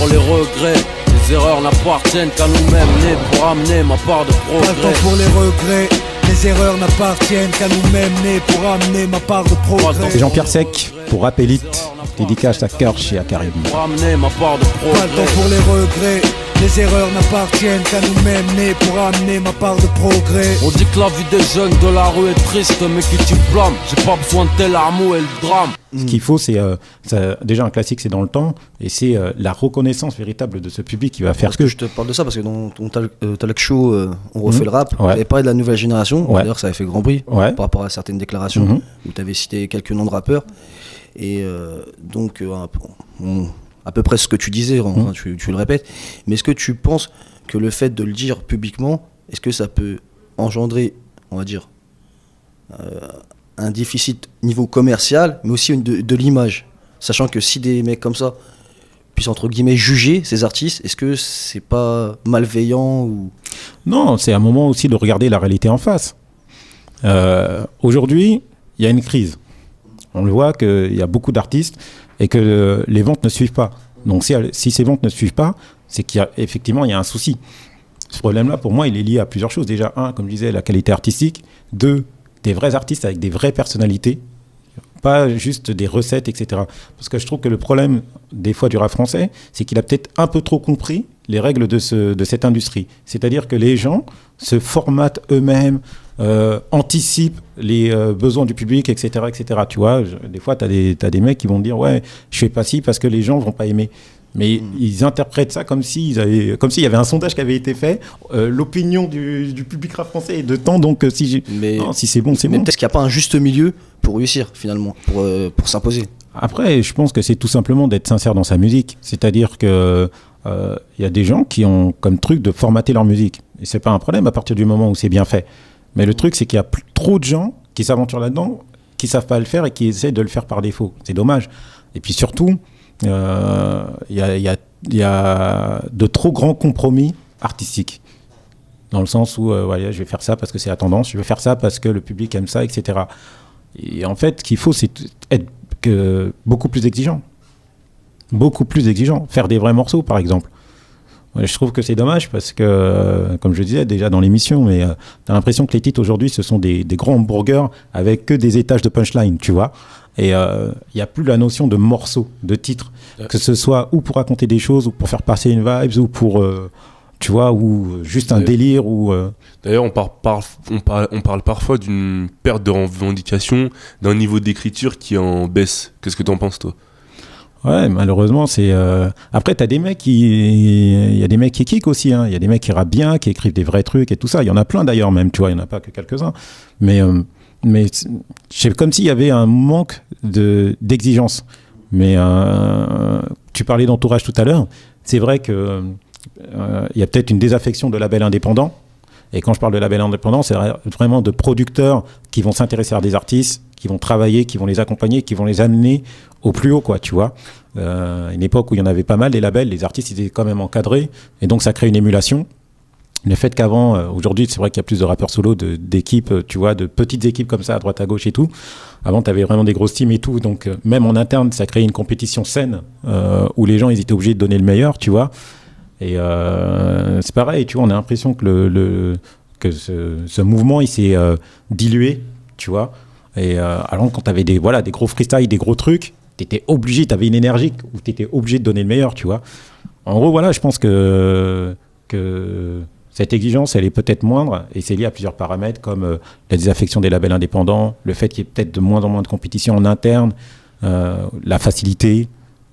pour les regrets. Les erreurs n'appartiennent qu'à nous-mêmes, nés pour amener ma part de progrès. Pas le temps pour les regrets. Les erreurs n'appartiennent qu'à nous-mêmes, nés pour amener ma part de progrès. C'est Jean-Pierre Sec pour Rap Elite, dédicace à Kirsch et à Karim. Pour amener ma part de progrès. Pas le temps pour les regrets. Les erreurs n'appartiennent qu'à nous-mêmes, nés pour amener ma part de progrès. On dit que la vie des jeunes de la rue est triste, mais qui tu blâmes? J'ai pas besoin de tes larmes et le drame. Ce qu'il faut, c'est déjà un classique, c'est dans le temps, et c'est la reconnaissance véritable de ce public qui va faire parce que je te parle de ça parce que dans ton talk show, on refait le rap. Ouais. Tu avais parlé de la nouvelle génération. Ouais. D'ailleurs, ça avait fait grand bruit par rapport à certaines déclarations où tu avais cité quelques noms de rappeurs. Et donc, à peu près ce que tu disais, enfin, tu le répètes. Mais est-ce que tu penses que le fait de le dire publiquement, est-ce que ça peut engendrer, on va dire, un déficit niveau commercial, mais aussi de l'image, sachant que si des mecs comme ça puissent entre guillemets juger ces artistes, est-ce que c'est pas malveillant ou... Non, c'est un moment aussi de regarder la réalité en face. Aujourd'hui, il y a une crise. On le voit qu'il y a beaucoup d'artistes et que les ventes ne suivent pas. Donc si ces ventes ne suivent pas, c'est qu'effectivement il y a un souci. Ce problème-là, pour moi, il est lié à plusieurs choses. Déjà, un, comme je disais, la qualité artistique. Deux, des vrais artistes avec des vraies personnalités. Pas juste des recettes, etc. Parce que je trouve que le problème, des fois, du rap français, c'est qu'il a peut-être un peu trop compris les règles de cette industrie. C'est-à-dire que les gens se formatent eux-mêmes, anticipent les besoins du public, etc. etc. Tu vois, des fois, tu as des mecs qui vont te dire « Ouais, je fais pas ci parce que les gens vont pas aimer ». Mais ils interprètent ça comme s'il y avait un sondage qui avait été fait, l'opinion du public rap français est de temps, donc si c'est bon, c'est bon. Mais peut-être qu'il n'y a pas un juste milieu pour réussir, finalement, pour s'imposer. Après, je pense que c'est tout simplement d'être sincère dans sa musique. C'est-à-dire que y a des gens qui ont comme truc de formater leur musique. Et c'est pas un problème à partir du moment où c'est bien fait. Mais le truc, c'est qu'il y a trop de gens qui s'aventurent là-dedans, qui savent pas le faire et qui essaient de le faire par défaut. C'est dommage. Et puis surtout, il y a de trop grands compromis artistiques. Dans le sens où, je vais faire ça parce que c'est la tendance, je vais faire ça parce que le public aime ça, etc. Et en fait, ce qu'il faut, c'est être beaucoup plus exigeant. Beaucoup plus exigeant. Faire des vrais morceaux, par exemple. Je trouve que c'est dommage parce que, comme je disais déjà dans l'émission, mais t'as l'impression que les titres aujourd'hui, ce sont des grands hamburgers avec que des étages de punchline, tu vois. Et il n'y a plus la notion de morceaux, de titres, que ce soit ou pour raconter des choses, ou pour faire passer une vibe, ou pour, tu vois, ou juste un délire. D'ailleurs, on parle parfois d'une perte de revendication, d'un niveau d'écriture qui est en baisse. Qu'est-ce que t'en penses, toi ? Ouais, malheureusement, c'est... Après, il y a des mecs qui kickent aussi, hein. Il y a des mecs qui rappent bien, qui écrivent des vrais trucs et tout ça. Il y en a plein d'ailleurs même, tu vois, il n'y en a pas que quelques-uns. Mais c'est comme s'il y avait un manque d'exigence. Mais tu parlais d'entourage tout à l'heure. C'est vrai que il y a peut-être une désaffection de labels indépendants. Et quand je parle de labels indépendants, c'est vraiment de producteurs qui vont s'intéresser à des artistes, qui vont travailler, qui vont les accompagner, qui vont les amener au plus haut, quoi, tu vois. Une époque où il y en avait pas mal, les labels, les artistes ils étaient quand même encadrés. Et donc, ça crée une émulation. Le fait qu'avant, aujourd'hui, c'est vrai qu'il y a plus de rappeurs solo, d'équipes, tu vois, de petites équipes comme ça, à droite, à gauche et tout. Avant, tu avais vraiment des grosses teams et tout. Donc, même en interne, ça créait une compétition saine où les gens, ils étaient obligés de donner le meilleur, tu vois. Et c'est pareil, tu vois, on a l'impression que ce mouvement, il s'est dilué, tu vois. Et alors, quand tu avais des gros freestyles, des gros trucs, tu étais obligé, tu avais une énergie où tu étais obligé de donner le meilleur, tu vois. En gros, voilà, je pense que cette exigence, elle est peut-être moindre, et c'est lié à plusieurs paramètres, comme la désaffection des labels indépendants, le fait qu'il y ait peut-être de moins en moins de compétition en interne, la facilité,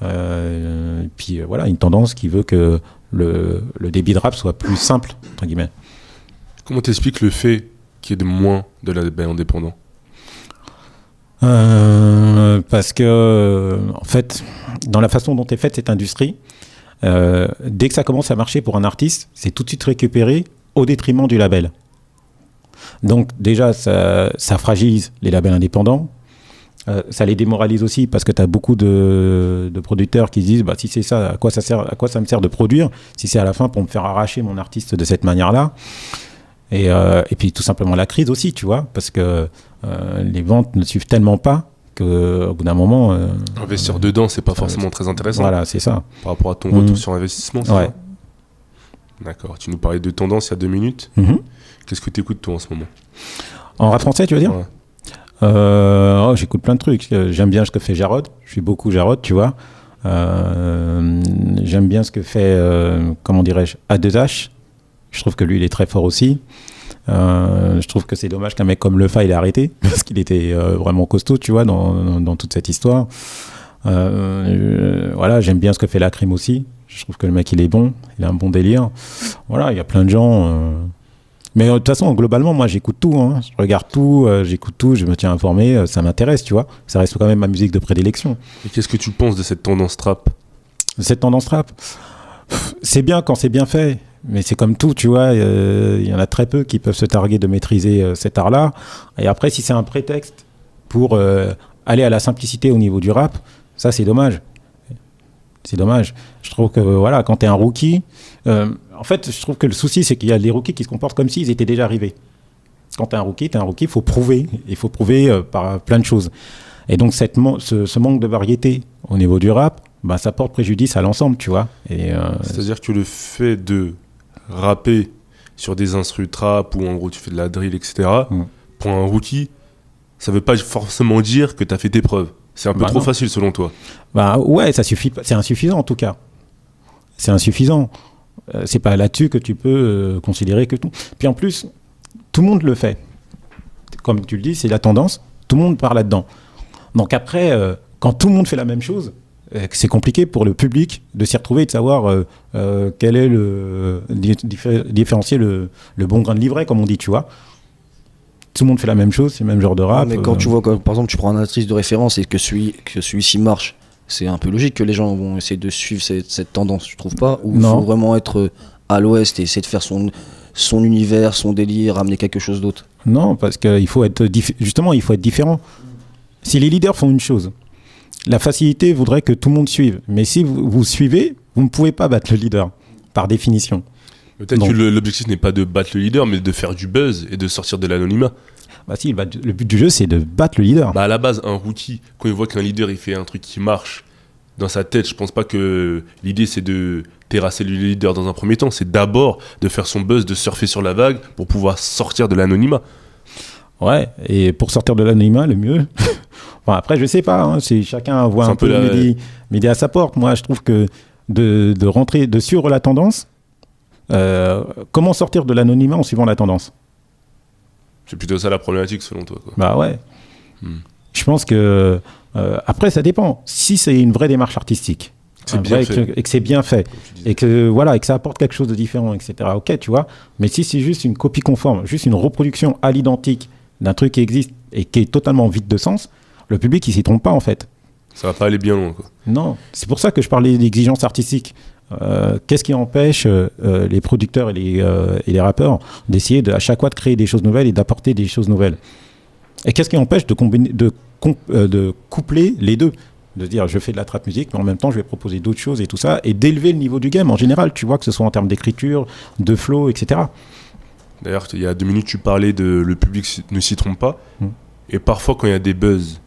et puis voilà, une tendance qui veut que le débit de rap soit plus simple, entre guillemets. Comment t'expliques le fait qu'il y ait de moins de labels indépendants ? Parce que, en fait, dans la façon dont est faite cette industrie, dès que ça commence à marcher pour un artiste, c'est tout de suite récupéré au détriment du label. Donc déjà, ça fragilise les labels indépendants. Ça les démoralise aussi parce que tu as beaucoup de producteurs qui se disent si c'est ça, à quoi ça me sert de produire si c'est à la fin pour me faire arracher mon artiste de cette manière-là. Et puis tout simplement la crise aussi, tu vois, parce que les ventes ne suivent tellement pas qu'au bout d'un moment. Investir dedans, c'est pas forcément très intéressant. Voilà, c'est ça. Par rapport à ton retour sur investissement, c'est Ouais. ça. D'accord. Tu nous parlais de tendance il y a 2 minutes. Mhm. Qu'est-ce que tu écoutes toi en ce moment? En rap français, tu veux dire? Ouais. J'écoute plein de trucs. J'aime bien ce que fait Jarod. Je suis beaucoup Jarod, tu vois. J'aime bien ce que fait, comment dirais-je, A2H. Je trouve que lui, il est très fort aussi. Je trouve que c'est dommage qu'un mec comme Lefa, il ait arrêté, parce qu'il était vraiment costaud, tu vois, dans toute cette histoire. Voilà, j'aime bien ce que fait Lacrim aussi. Je trouve que le mec, il est bon. Il a un bon délire. Voilà, il y a plein de gens... Mais de toute façon, globalement, moi, j'écoute tout. Hein. Je regarde tout, j'écoute tout, je me tiens informé, ça m'intéresse, tu vois. Ça reste quand même ma musique de prédilection. Et qu'est-ce que tu penses de cette tendance trap? Cette tendance rap, c'est bien quand c'est bien fait, mais c'est comme tout, tu vois. Il y en a très peu qui peuvent se targuer de maîtriser cet art-là. Et après, si c'est un prétexte pour aller à la simplicité au niveau du rap, ça, c'est dommage. C'est dommage. Je trouve que, voilà, quand t'es un rookie... en fait, je trouve que le souci, c'est qu'il y a des rookies qui se comportent comme s'ils étaient déjà arrivés. Quand t'es un rookie, il faut prouver. Il faut prouver par plein de choses. Et donc, ce manque de variété au niveau du rap, bah, ça porte préjudice à l'ensemble, tu vois. C'est-à-dire que le fait de rapper sur des instrus trap, ou en gros tu fais de la drill, etc., pour un rookie, ça veut pas forcément dire que t'as fait tes preuves. C'est un peu trop facile selon toi. Bah ouais, ça suffit. C'est insuffisant en tout cas. C'est insuffisant. C'est pas là-dessus que tu peux considérer que tout. Puis en plus, tout le monde le fait. Comme tu le dis, c'est la tendance. Tout le monde part là-dedans. Donc après, quand tout le monde fait la même chose, c'est compliqué pour le public de s'y retrouver et de savoir quel est différencier le bon grain de livret, comme on dit, tu vois. Tout le monde fait la même chose, c'est le même genre de rap. Mais quand tu vois, par exemple, tu prends un artiste de référence et que celui-ci marche, c'est un peu logique que les gens vont essayer de suivre cette tendance, tu trouves pas? Ou il faut vraiment être à l'ouest et essayer de faire son univers, son délire, amener quelque chose d'autre? Non, parce qu'il faut être justement, il faut être différent. Si les leaders font une chose, la facilité voudrait que tout le monde suive. Mais si vous suivez, vous ne pouvez pas battre le leader, par définition. Peut-être que l'objectif n'est pas de battre le leader, mais de faire du buzz et de sortir de l'anonymat. Bah si, le but du jeu, c'est de battre le leader. Bah à la base, un rookie, quand il voit qu'un leader il fait un truc qui marche, dans sa tête, je pense pas que l'idée c'est de terrasser le leader dans un premier temps. C'est d'abord de faire son buzz, de surfer sur la vague pour pouvoir sortir de l'anonymat. Ouais, et pour sortir de l'anonymat, le mieux... Enfin, après, je sais pas, hein, chacun voit un peu midi à sa porte. Moi, je trouve que de rentrer, de suivre la tendance, comment sortir de l'anonymat en suivant la tendance? C'est plutôt ça la problématique selon toi, quoi. Bah ouais. Je pense que... après, ça dépend. Si c'est une vraie démarche artistique, et que c'est bien fait, et que, voilà, et que ça apporte quelque chose de différent, etc., ok, tu vois. Mais si c'est juste une copie conforme, juste une reproduction à l'identique d'un truc qui existe et qui est totalement vide de sens, le public, il s'y trompe pas, en fait. Ça va pas aller bien loin, quoi. Non. C'est pour ça que je parlais d'exigence artistique. Qu'est-ce qui empêche les producteurs et les rappeurs d'essayer à chaque fois de créer des choses nouvelles et d'apporter des choses nouvelles? Et qu'est-ce qui empêche de coupler les deux? De dire je fais de la trap musique, mais en même temps je vais proposer d'autres choses et tout ça, et d'élever le niveau du game en général, tu vois, que ce soit en termes d'écriture, de flow, etc. D'ailleurs, il y a 2 minutes, tu parlais de le public ne s'y trompe pas. Et parfois, quand il y a des buzz,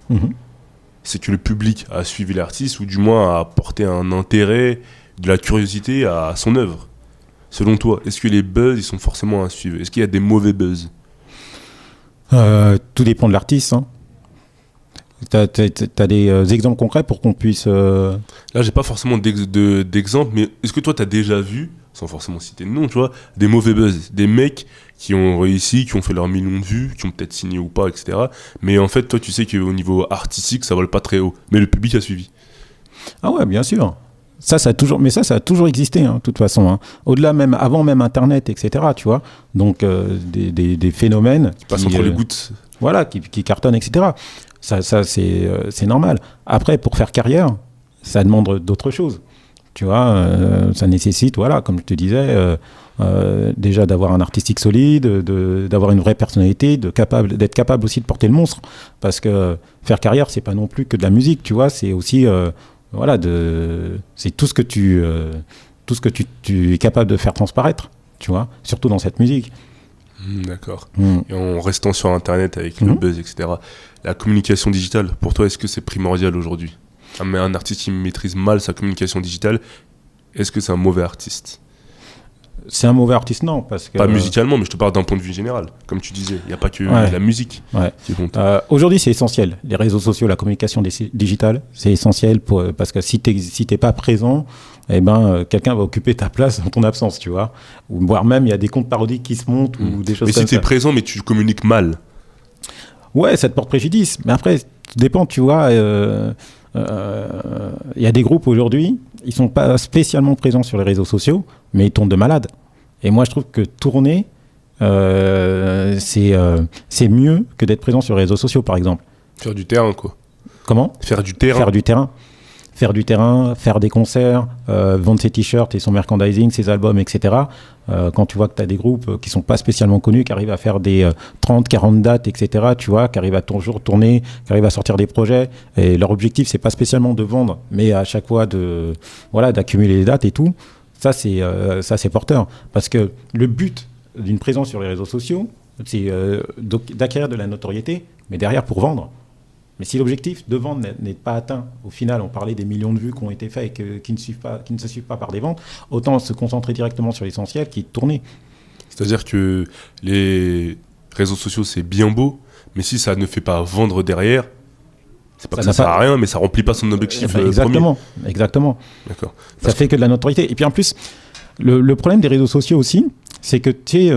c'est que le public a suivi l'artiste, ou du moins a porté un intérêt, de la curiosité à son œuvre. Selon toi, est-ce que les buzz, ils sont forcément à suivre? Est-ce qu'il y a des mauvais buzz? Tout dépend de l'artiste. Hein. T'as des exemples concrets pour qu'on puisse... Là, j'ai pas forcément d'exemple, mais est-ce que toi, t'as déjà vu, sans forcément citer de nom, tu vois, des mauvais buzz, des mecs qui ont réussi, qui ont fait leurs millions de vues, qui ont peut-être signé ou pas, etc. Mais en fait, toi, tu sais qu'au niveau artistique, ça vole pas très haut. Mais le public a suivi. Ah ouais, bien sûr. Ça a toujours existé, hein, de toute façon. Hein. Au-delà, même avant même Internet, etc., tu vois. Donc, des phénomènes... Qui passent entre les gouttes. Voilà, qui cartonnent, etc. Ça c'est normal. Après, pour faire carrière, ça demande d'autres choses. Tu vois, ça nécessite, voilà, comme je te disais, déjà d'avoir un artistique solide, d'avoir une vraie personnalité, d'être capable aussi de porter le monstre. Parce que faire carrière, c'est pas non plus que de la musique, tu vois, c'est aussi, voilà, c'est tout ce que tu es capable de faire transparaître, tu vois, surtout dans cette musique. D'accord. Et en restant sur Internet avec le buzz, etc., la communication digitale, pour toi, est-ce que c'est primordial aujourd'hui? Mais un artiste qui maîtrise mal sa communication digitale, est-ce que c'est un mauvais artiste? C'est un mauvais artiste, non, parce que... Pas musicalement, mais je te parle d'un point de vue général. Comme tu disais, il n'y a pas que la musique qui compte. Aujourd'hui, c'est essentiel. Les réseaux sociaux, la communication digitale, c'est essentiel parce que si t'es pas présent, eh ben, quelqu'un va occuper ta place en ton absence, tu vois. Ou voire même, il y a des comptes parodiques qui se montent ou des choses comme ça. Mais si t'es présent, mais tu communiques mal. Ouais, ça te porte préjudice. Mais après, tout dépend, tu vois. Il y a des groupes aujourd'hui, ils sont pas spécialement présents sur les réseaux sociaux, mais ils tournent de malades. Et moi, je trouve que tourner, c'est mieux que d'être présent sur les réseaux sociaux, par exemple. Faire du terrain, quoi. Comment ? Faire du terrain. Faire du terrain, faire des concerts, vendre ses t-shirts et son merchandising, ses albums, etc. Quand tu vois que tu as des groupes qui sont pas spécialement connus, qui arrivent à faire des 30, 40 dates, etc., tu vois, qui arrivent à toujours tourner, qui arrivent à sortir des projets, et leur objectif, c'est pas spécialement de vendre, mais à chaque fois d'accumuler les dates et tout, ça c'est porteur. Parce que le but d'une présence sur les réseaux sociaux, c'est d'acquérir de la notoriété, mais derrière pour vendre. Mais si l'objectif de vendre n'est pas atteint, au final, on parlait des millions de vues qui ont été faits et qui ne se suivent pas par des ventes, autant se concentrer directement sur l'essentiel qui est de tourner. C'est-à-dire que les réseaux sociaux, c'est bien beau, mais si ça ne fait pas vendre derrière, c'est pas que ça sert à rien, mais ça remplit pas son objectif exactement. D'accord. Ça fait que de la notoriété. Et puis en plus, le problème des réseaux sociaux aussi, c'est que tu sais,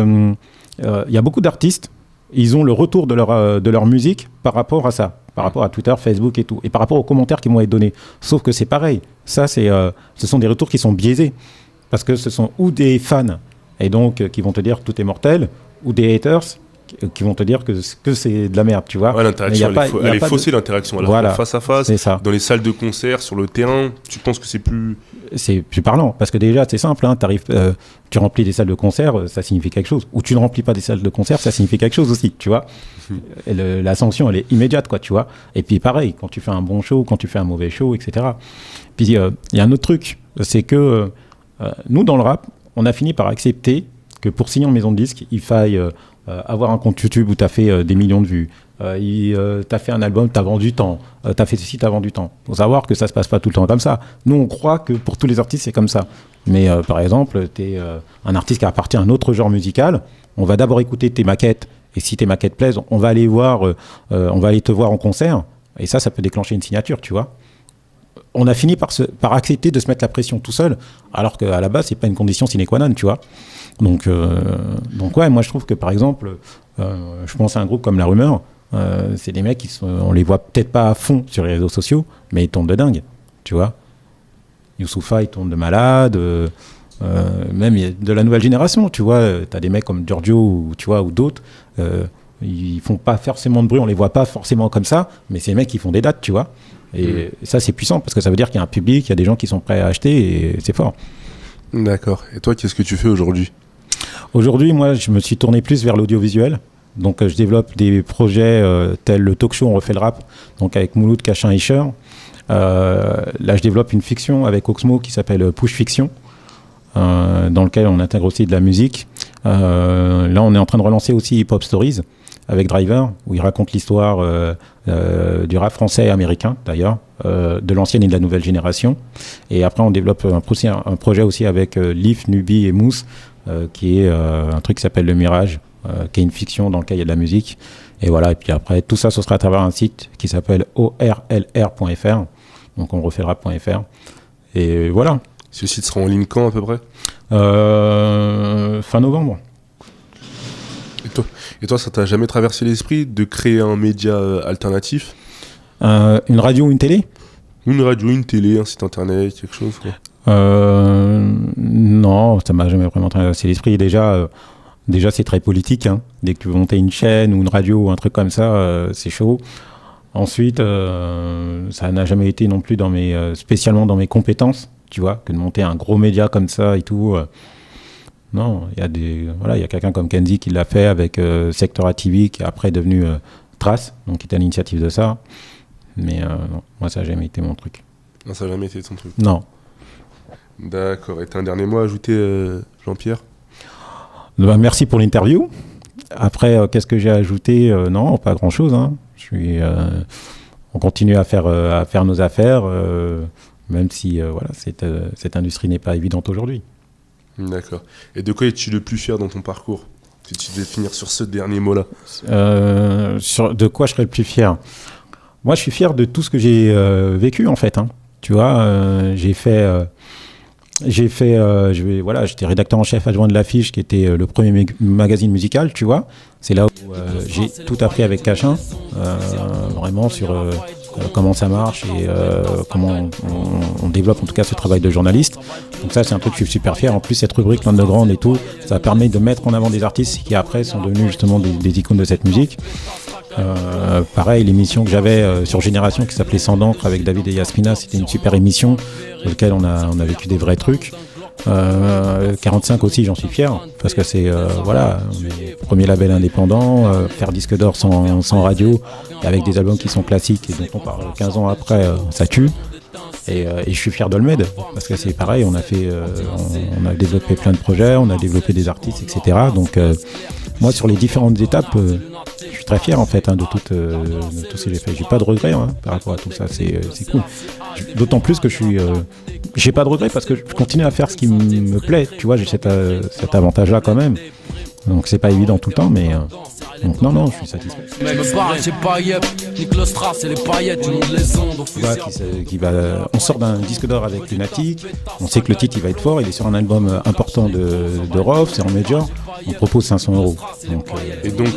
y a beaucoup d'artistes, ils ont le retour de leur musique par rapport à ça. Par rapport à Twitter, Facebook et tout. Et par rapport aux commentaires qui vont être donnés. Sauf que c'est pareil. Ça, ce sont des retours qui sont biaisés. Parce que ce sont ou des fans, et donc qui vont te dire que tout est mortel, ou des haters, qui vont te dire que c'est de la merde, tu vois. Ouais, l'interaction, elle est faussée, l'interaction. Alors, voilà, face à face, dans les salles de concert, sur le terrain, tu penses que c'est plus... C'est plus parlant. Parce que déjà, c'est simple, hein, tu remplis des salles de concert, ça signifie quelque chose. Ou tu ne remplis pas des salles de concert, ça signifie quelque chose aussi, tu vois. Et la sanction, elle est immédiate, quoi, tu vois. Et puis pareil, quand tu fais un bon show, quand tu fais un mauvais show, etc. Puis il y a un autre truc, c'est que nous, dans le rap, on a fini par accepter que pour signer en maison de disque, il faille avoir un compte YouTube où tu as fait des millions de vues. T'as fait un album, t'as vendu tant. T'as fait ceci, t'as vendu tant. Faut savoir que ça se passe pas tout le temps comme ça. Nous, on croit que pour tous les artistes, c'est comme ça. Mais par exemple, t'es un artiste qui appartient à un autre genre musical. On va d'abord écouter tes maquettes. Et si tes maquettes plaisent, on va aller te voir en concert. Et ça peut déclencher une signature, tu vois. On a fini par accepter de se mettre la pression tout seul, alors qu'à la base, c'est pas une condition sine qua non, tu vois. Donc ouais, moi je trouve que par exemple, je pense à un groupe comme La Rumeur. C'est des mecs on les voit peut-être pas à fond sur les réseaux sociaux, mais ils tournent de dingue, tu vois. Youssoupha, il tourne de malade. Même de la nouvelle génération, tu vois. T'as des mecs comme Giorgio ou d'autres. Ils font pas forcément de bruit, on les voit pas forcément comme ça, mais c'est des mecs qui font des dates, tu vois. Et ça, c'est puissant parce que ça veut dire qu'il y a un public, il y a des gens qui sont prêts à acheter et c'est fort. D'accord. Et toi, qu'est-ce que tu fais aujourd'hui ? Aujourd'hui, moi, je me suis tourné plus vers l'audiovisuel. Donc, je développe des projets tels le talk show On refait le rap, donc avec Mouloud, Cachin, Isher. Là, je développe une fiction avec Oxmo qui s'appelle Push Fiction, dans lequel on intègre aussi de la musique. Là, on est en train de relancer aussi Hip Hop Stories avec Driver, où il raconte l'histoire du rap français et américain, d'ailleurs, de l'ancienne et de la nouvelle génération. Et après, on développe un projet aussi avec Leaf, Nubi et Mousse, qui est un truc qui s'appelle Le Mirage, qui est une fiction dans lequel il y a de la musique. Et voilà, et puis après, tout ça, ce sera à travers un site qui s'appelle orlr.fr, donc on refait le rap.fr. Et voilà. Ce site sera en ligne quand, à peu près ? Fin novembre. Et toi, ça t'a jamais traversé l'esprit de créer un média alternatif ? Une radio ou une télé ? Une radio, une télé, un site internet, quelque chose, quoi. Non, ça m'a jamais vraiment traversé l'esprit. Déjà, c'est très politique, hein. Dès que tu veux monter une chaîne ou une radio ou un truc comme ça, c'est chaud. Ensuite, ça n'a jamais été non plus spécialement dans mes compétences, tu vois, que de monter un gros média comme ça et tout. Non, il y a quelqu'un comme Kenzie qui l'a fait avec Sectora TV, qui est après devenu Trace, donc qui était à l'initiative de ça. Mais non, moi, ça n'a jamais été mon truc. Non, ça n'a jamais été ton truc. Non. D'accord. Et t'as un dernier mot à ajouter, Jean-Pierre ? Merci pour l'interview. Après, qu'est-ce que j'ai ajouté? Non, pas grand-chose. Hein. On continue à faire nos affaires, même si voilà, cette industrie n'est pas évidente aujourd'hui. D'accord. Et de quoi es-tu le plus fier dans ton parcours? Si tu devais finir sur ce dernier mot-là. De quoi je serais le plus fier? Moi, je suis fier de tout ce que j'ai vécu, en fait. Hein. Tu vois, j'étais rédacteur en chef adjoint de l'Affiche, qui était le premier magazine musical, tu vois. C'est là où j'ai tout appris avec Cachin, vraiment sur comment ça marche et comment on développe en tout cas ce travail de journaliste. Donc ça, c'est un truc que je suis super fier. En plus, cette rubrique l'Underground et tout, ça permet de mettre en avant des artistes qui après sont devenus justement des icônes de cette musique. Pareil, l'émission que j'avais sur Génération qui s'appelait Sans d'encre avec David et Yasmina, c'était une super émission dans laquelle on a vécu des vrais trucs. 45 aussi, j'en suis fier parce que c'est voilà, on est premier label indépendant, faire disque d'or sans radio avec des albums qui sont classiques et dont on parle 15 ans après, ça tue. Et je suis fier d'Olmed parce que c'est pareil, on a développé plein de projets, on a développé des artistes, etc. Donc moi, sur les différentes étapes, je suis très fier en fait de tout ce que j'ai fait. J'ai pas de regrets par rapport à tout ça, c'est cool. D'autant plus que j'ai pas de regrets parce que je continue à faire ce qui me plaît. Tu vois, j'ai cet avantage-là quand même. Donc c'est pas évident tout le temps, mais donc non, je suis satisfait. On sort d'un disque d'or avec Lunatic, on sait que le titre il va être fort, il est sur un album important de Rof, c'est en major, on propose 500 €. Donc, et donc